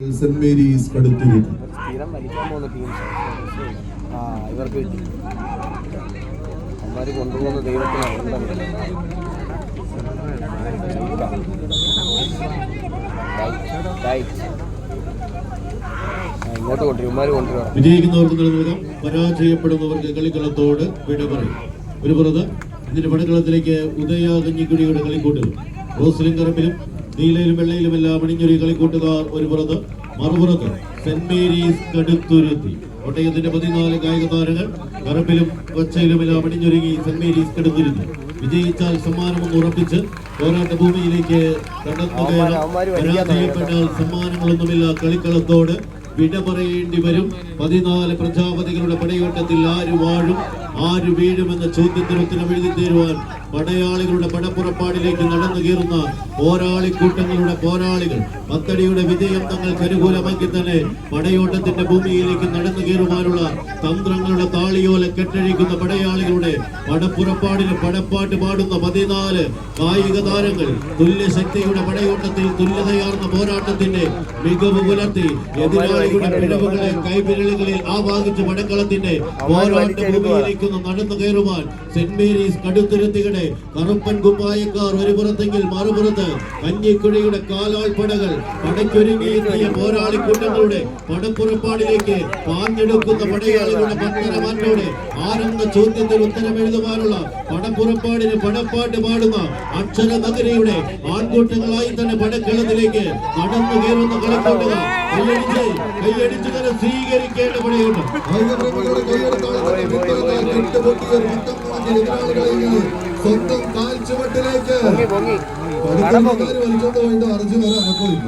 Saint Mary's Kaduthuruthy സ്ഥിരം വലിക്കാൻ പോകുന്ന ടീംസ് ഇവർക്ക് കിട്ടി അമ്മമാർ കൊണ്ടുപോകുന്ന ദൈവത്തിനാണ് ഇങ്ങോട്ട് കൊണ്ടുവരും ഉമ്മാർ കൊണ്ടുവരണം. വിജയിക്കുന്നവർക്ക് നൽകാം, പരാജയപ്പെടുന്നവർക്ക് കളിക്കളത്തോട് വിട പറയും. ഒരു പുറത്ത് ഇതിന്റെ പടക്കളത്തിലേക്ക് ഉദയ കഞ്ഞിക്കുടിയുടെ കളിക്കൂട്ടുകൾ റോസിലും കറുപ്പിലും നീലയിലും വെള്ളയിലുമെല്ലാം അണിഞ്ഞൊരു കളിക്കൂട്ടുകാർ ഒരു പുറത്ത്, മറുപുറത്ത് സെന്റ് മേരീസ് കടുത്തുരുത്തി. ഒട്ടയത്തിന്റെ 14 കായിക താരങ്ങൾ കറുപ്പിലും കൊച്ചയിലുമെല്ലാം അണിഞ്ഞൊരുങ്ങി സെന്റ് മേരീസ് കടുത്തുരുത്തി. വിജയിച്ചാൽ സമ്മാനമൊന്ന് ഉറപ്പിച്ച് പോരാട്ട ഭൂമിയിലേക്ക് കടന്നു കയറാം. പരാജയപ്പെട്ടാൽ സമ്മാനങ്ങളൊന്നുമില്ല. കളിക്കളത്തോട് വിട പറയേണ്ടി വരും. 14 പ്രജാപതികളുടെ പടയോട്ടത്തിൽ ആര് വാഴും ആര് വീഴുമെന്ന ചോദ്യത്തിന് ഉത്തരം എഴുതി തീരുവാൻ പടയാളികളുടെ പടപ്പുറപ്പാടിലേക്ക് നടന്നു കയറുന്ന പോരാളിക്കൂട്ടങ്ങളുടെ പോരാളികൾ. പത്തടിയുടെ വിജയം തങ്ങൾക്ക് അനുകൂലമാക്കി തന്നെ പടയോട്ടത്തിന്റെ ഭൂമിയിലേക്ക് നടന്നു കയറുവാനുള്ള തന്ത്രങ്ങളുടെ താളിയോല കെട്ടഴിക്കുന്ന പടയാളികളുടെ പടപ്പുറപ്പാടിന് പടപ്പാട്ട് പാടുന്ന 14 കായിക താരങ്ങൾ തുല്യശക്തിയുടെ പടയോട്ടത്തിൽ തുല്യതയാർന്ന പോരാട്ടത്തിന്റെ മികവ് പുലർത്തി എതിരാളികളുടെ പിഴവുകളെ കൈവിരലുകളിൽ ആവാഹിച്ച് പടക്കളത്തിന്റെ പോരാട്ട ഭൂമിയിലേക്ക് നടന്നു കയറുവാൻ സെന്റ് മേരീസ് കടുത്തുരുത്തിയുടെ കറുപ്പൻ കുപ്പായക്കാർ ഒരു പുറത്തെങ്കിൽ മറുപുറത്ത് കഞ്ഞിക്കുഴിയുടെ കാലാൾപ്പടകൾ പടയ്ക്കൊരുങ്ങിയെത്തിയ പോരാളിക്കൂട്ടങ്ങളുടെ പടപ്പുറപ്പാടിലേക്ക് പാഞ്ഞെടുക്കുന്ന പടയാളികളുടെ പത്തരമാറ്റോടെ ആരെന്ന ചോദ്യത്തിന് ഉത്തരം എഴുതുവാനുള്ള പടപ്പുറപ്പാടിന് പടപ്പാട്ട് പാടുന്ന അക്ഷര നഗരിയുടെ ആൺകൂട്ടങ്ങളായി തന്നെ പടക്കളത്തിലേക്ക് നടന്നു കയറുന്ന കളിക്കൂട്ടുക കൈയടിച്ച് തന്നെ സ്വീകരിക്കേണ്ട പടയുണ്ട്. സ്വന്തം കാൽച്ചുവട്ടിലേക്ക് വലിച്ചോണ്ട് പോയിട്ട് അർജുന അനക്കമില്ല.